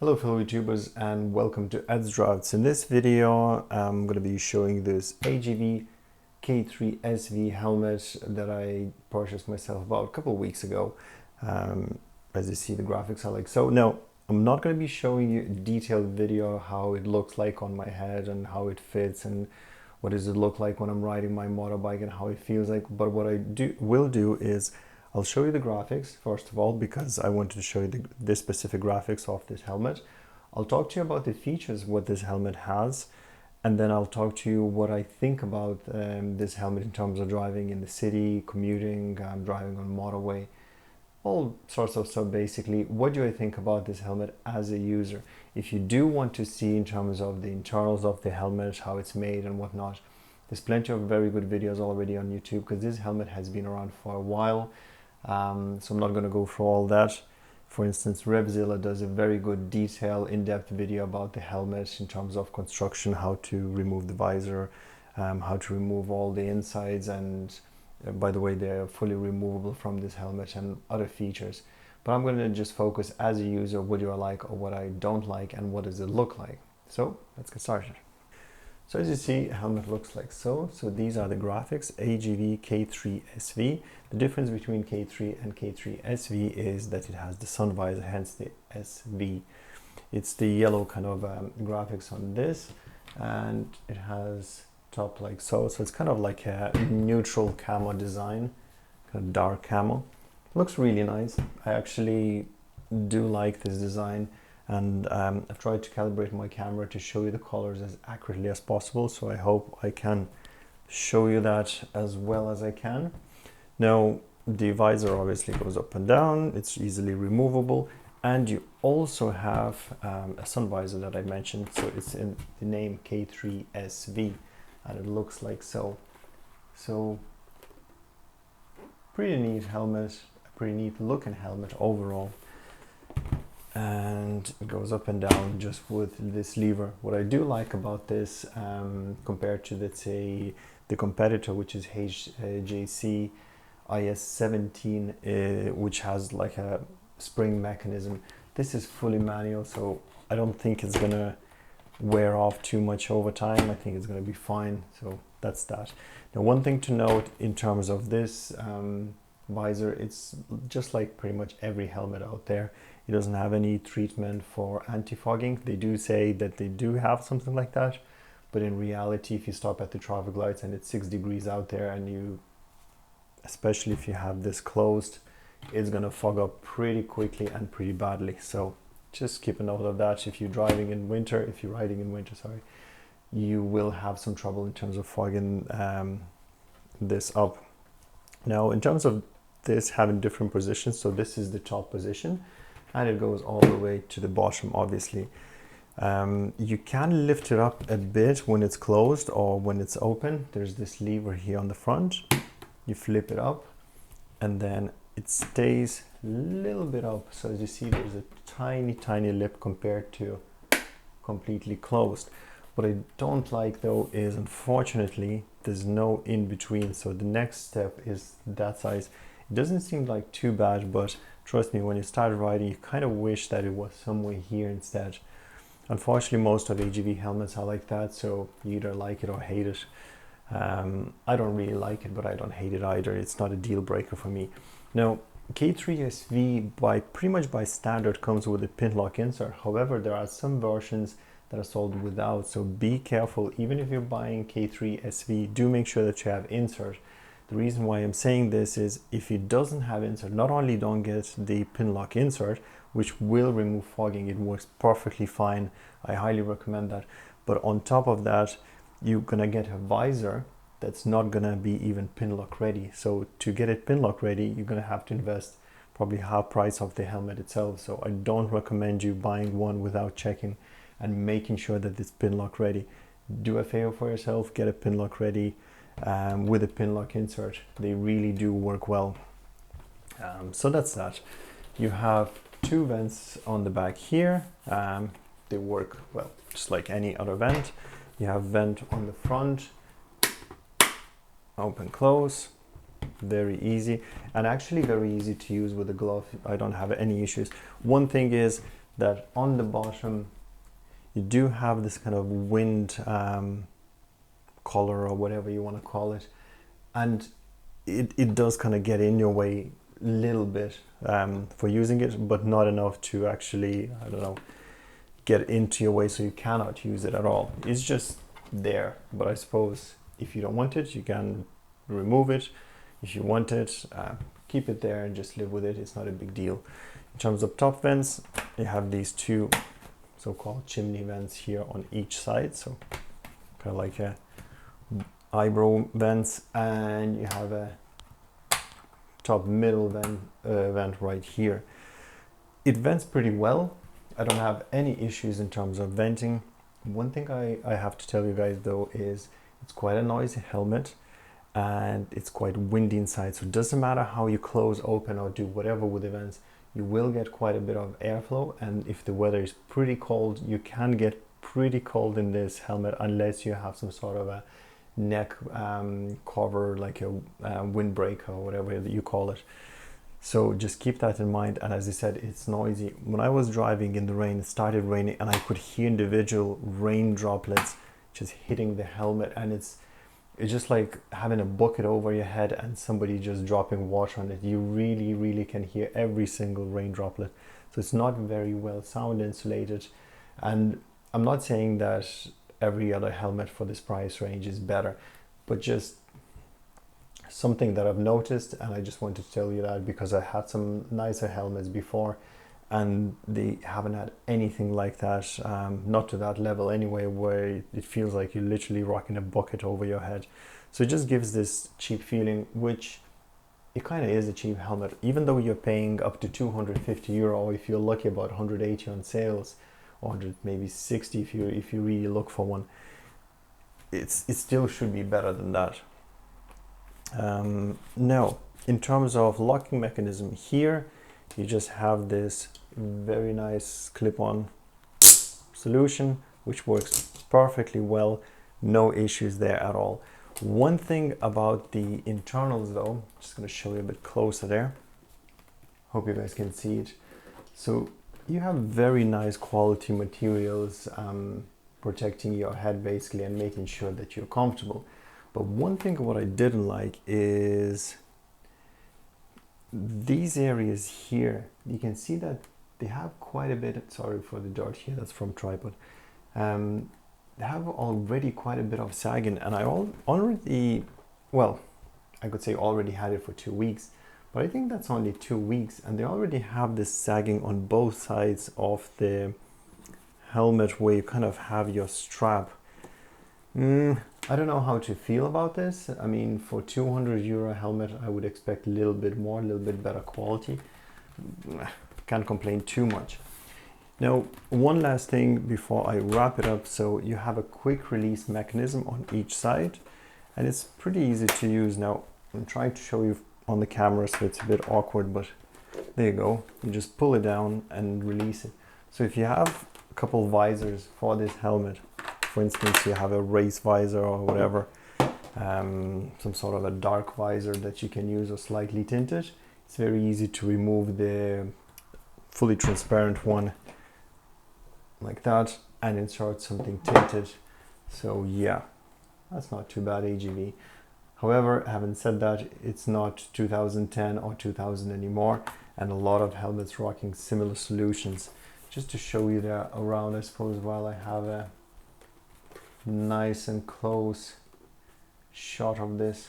Hello fellow YouTubers and welcome to Ed's Drafts. In this video I'm going to be showing this AGV K3-SV helmet that I purchased myself about a couple of weeks ago. As you see, the graphics are like so. Now I'm not going to be showing you a detailed video how it looks like on my head and how it fits and what does it look like when I'm riding my motorbike and how it feels like, but what I will do is I'll show you the graphics first of all because I wanted to show you this specific graphics of this helmet. I'll talk to you about the features what this helmet has, and then I'll talk to you what I think about this helmet in terms of driving in the city, commuting, driving on motorway, all sorts of stuff. Basically, what do I think about this helmet as a user? If you do want to see in terms of the internals of the helmet, how it's made and whatnot, there's plenty of very good videos already on YouTube because this helmet has been around for a while. So I'm not going to go through all that. For instance, Revzilla does a very good detailed in-depth video about the helmet in terms of construction, how to remove the visor, how to remove all the insides, and by the way, they're fully removable from this helmet, and other features. But I'm going to just focus as a user what do I like or what I don't like and what does it look like. So let's get started. So as you see, helmet looks like so. So these are the graphics, AGV K3-SV. The difference between K3 and K3-SV is that it has the sun visor, hence the SV. It's the yellow kind of graphics on this, and it has top like so. So it's kind of like a neutral camo design, kind of dark camo. Looks really nice. I actually do like this design. And I've tried to calibrate my camera to show you the colors as accurately as possible, so I hope I can show you that as well as I can. Now the visor obviously goes up and down, it's easily removable, and you also have a sun visor that I mentioned, so it's in the name K3-SV, and it looks like so. So pretty neat helmet, a pretty neat looking helmet overall. And it goes up and down just with this lever. What I do like about this compared to, let's say, the competitor, which is HJC IS17, which has like a spring mechanism, this is fully manual, so I don't think it's gonna wear off too much over time. I think it's gonna be fine. So that's that. Now, one thing to note in terms of this visor, it's just like pretty much every helmet out there. It doesn't have any treatment for anti-fogging. They do say that they do have something like that, but in reality, if you stop at the traffic lights and it's 6 degrees out there, and you, especially if you have this closed, it's gonna fog up pretty quickly and pretty badly. So just keep a note of that. If you're riding in winter, sorry, you will have some trouble in terms of fogging this up. Now, in terms of this having different positions, so this is the top position, and it goes all the way to the bottom, obviously. You can lift it up a bit when it's closed or when it's open. There's this lever here on the front. You flip it up and then it stays a little bit up. So as you see, there's a tiny lip compared to completely closed. What I don't like though is, unfortunately, there's no in between. So the next step is that size. It doesn't seem like too bad, but trust me, when you start riding, you kind of wish that it was somewhere here instead. Unfortunately, most of AGV helmets are like that, so you either like it or hate it. I don't really like it, but I don't hate it either. It's not a deal breaker for me. Now, K3-SV pretty much by standard comes with a pin lock insert. However, there are some versions that are sold without, so be careful. Even if you're buying K3-SV, do make sure that you have insert. The reason why I'm saying this is if it doesn't have insert, not only don't get the pin lock insert, which will remove fogging, it works perfectly fine. I highly recommend that. But on top of that, you're gonna get a visor that's not gonna be even pin lock ready. So to get it pin lock ready, you're gonna have to invest probably half price of the helmet itself. So I don't recommend you buying one without checking and making sure that it's pin lock ready. Do a favor for yourself, get a pin lock ready. With a pin lock insert, they really do work well. So that's that. You have two vents on the back here. They work well, just like any other vent. You have vent on the front, open, close, very easy, and actually very easy to use with a glove. I don't have any issues. One thing is, that on the bottom you do have this kind of wind collar or whatever you want to call it, and it does kind of get in your way a little bit for using it, but not enough to actually, I don't know, get into your way so you cannot use it at all. It's just there, but I suppose if you don't want it, you can remove it. If you want it, keep it there and just live with it. It's not a big deal. In terms of top vents, you have these two so-called chimney vents here on each side, so kind of like a eyebrow vents, and you have a top middle vent right here. It vents pretty well. I don't have any issues in terms of venting. One thing I have to tell you guys though is it's quite a noisy helmet and it's quite windy inside, so it doesn't matter how you close, open or do whatever with the vents, you will get quite a bit of airflow, and if the weather is pretty cold, you can get pretty cold in this helmet unless you have some sort of a neck cover, like a windbreaker or whatever you call it. So just keep that in mind. And as I said, it's noisy. When I was driving in the rain, it started raining and I could hear individual rain droplets just hitting the helmet, and it's just like having a bucket over your head and somebody just dropping water on it. You really can hear every single rain droplet. So it's not very well sound insulated, and I'm not saying that every other helmet for this price range is better, but just something that I've noticed, and I just wanted to tell you that because I had some nicer helmets before and they haven't had anything like that, not to that level anyway, where it feels like you're literally rocking a bucket over your head. So it just gives this cheap feeling, which it kind of is a cheap helmet, even though you're paying up to 250 euro, if you're lucky about 180 on sales, or 100, maybe 60 if you really look for one. It still should be better than that. Now, in terms of locking mechanism, here you just have this very nice clip-on solution which works perfectly well, no issues there at all. One thing about the internals though, I'm just going to show you a bit closer there, hope you guys can see it. So you have very nice quality materials protecting your head basically and making sure that you're comfortable. But one thing what I didn't like is these areas here. You can see that they have quite a bit, sorry for the dirt here, that's from tripod. They have already quite a bit of sagging, and I already, well, I could say already had it for 2 weeks, but I think that's only 2 weeks, and they already have this sagging on both sides of the helmet where you kind of have your strap. I don't know how to feel about this. I mean, for 200 euro helmet, I would expect a little bit more, a little bit better quality. Can't complain too much. Now, one last thing before I wrap it up. So you have a quick release mechanism on each side, and it's pretty easy to use. Now, I'm trying to show you on the camera, so it's a bit awkward, but there you go. You just pull it down and release it. So if you have a couple visors for this helmet, for instance, you have a race visor or whatever, some sort of a dark visor that you can use or slightly tinted, it's very easy to remove the fully transparent one like that and insert something tinted. So yeah, that's not too bad, AGV. However, having said that, it's not 2010 or 2000 anymore, and a lot of helmets rocking similar solutions. Just to show you there around, I suppose, while I have a nice and close shot of this.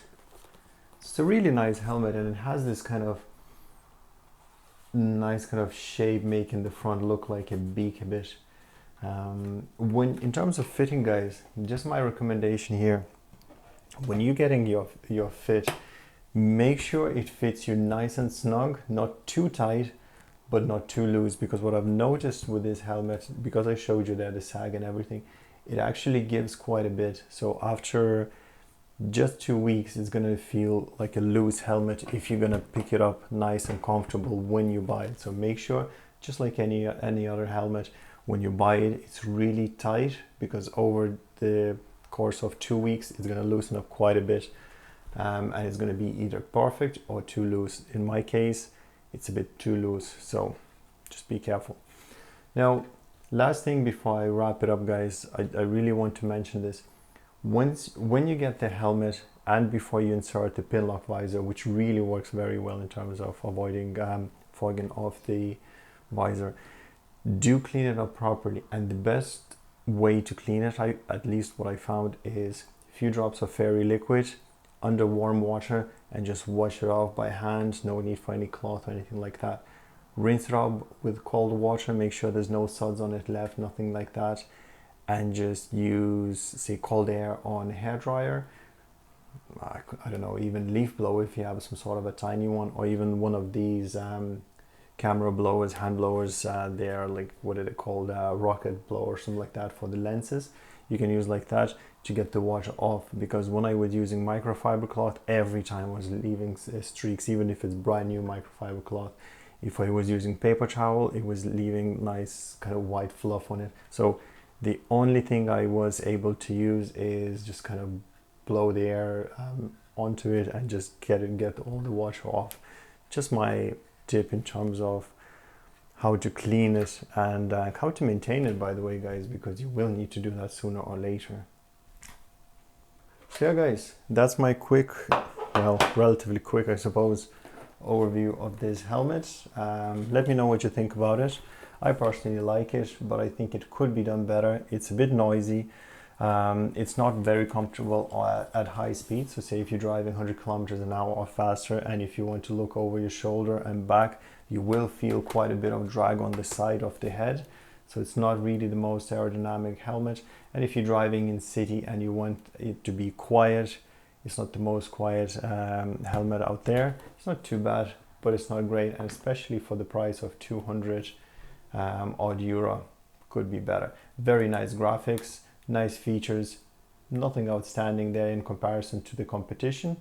It's a really nice helmet, and it has this kind of nice kind of shape, making the front look like a beak a bit. When in terms of fitting, guys, just my recommendation here, when you're getting your fit, make sure it fits you nice and snug, not too tight but not too loose, because what I've noticed with this helmet, because I showed you there the sag and everything, it actually gives quite a bit. So after just 2 weeks, it's gonna feel like a loose helmet if you're gonna pick it up nice and comfortable when you buy it. So make sure, just like any other helmet, when you buy it, it's really tight, because over the course of 2 weeks, it's gonna loosen up quite a bit, and it's gonna be either perfect or too loose. In my case, it's a bit too loose, so just be careful. Now, last thing before I wrap it up, guys, I really want to mention this. When you get the helmet and before you insert the pin lock visor, which really works very well in terms of avoiding fogging off the visor, do clean it up properly. And the best way to clean it, at least what I found, is a few drops of fairy liquid under warm water and just wash it off by hand. No need for any cloth or anything like that. Rinse it off with cold water, make sure there's no suds on it left, nothing like that, and just use, say, cold air on a hairdryer. I don't know, even leaf blower if you have some sort of a tiny one, or even one of these camera blowers, hand blowers. They are like, what are they called, rocket blower or something like that for the lenses. You can use like that to get the water off, because when I was using microfiber cloth, every time I was leaving streaks, even if it's brand new microfiber cloth. If I was using paper towel, it was leaving nice kind of white fluff on it. So the only thing I was able to use is just kind of blow the air onto it and just get all the water off. Just my tip in terms of how to clean it and how to maintain it, by the way, guys, because you will need to do that sooner or later. So yeah, guys, that's my quick, well, relatively quick, I suppose, overview of this helmet. Let me know what you think about it. I personally like it, but I think it could be done better. It's a bit noisy. It's not very comfortable at high speed. So say if you're driving 100 kilometers an hour or faster, and if you want to look over your shoulder and back, you will feel quite a bit of drag on the side of the head. So it's not really the most aerodynamic helmet. And if you're driving in city and you want it to be quiet, it's not the most quiet helmet out there. It's not too bad, but it's not great. And especially for the price of 200 odd euro, could be better. Very nice graphics, nice features, nothing outstanding there in comparison to the competition.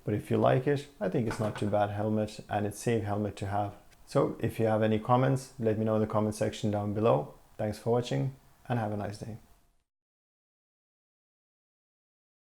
But if you like it, I think it's not too bad helmet, and it's a safe helmet to have. So if you have any comments, let me know in the comment section down below. Thanks for watching and have a nice day.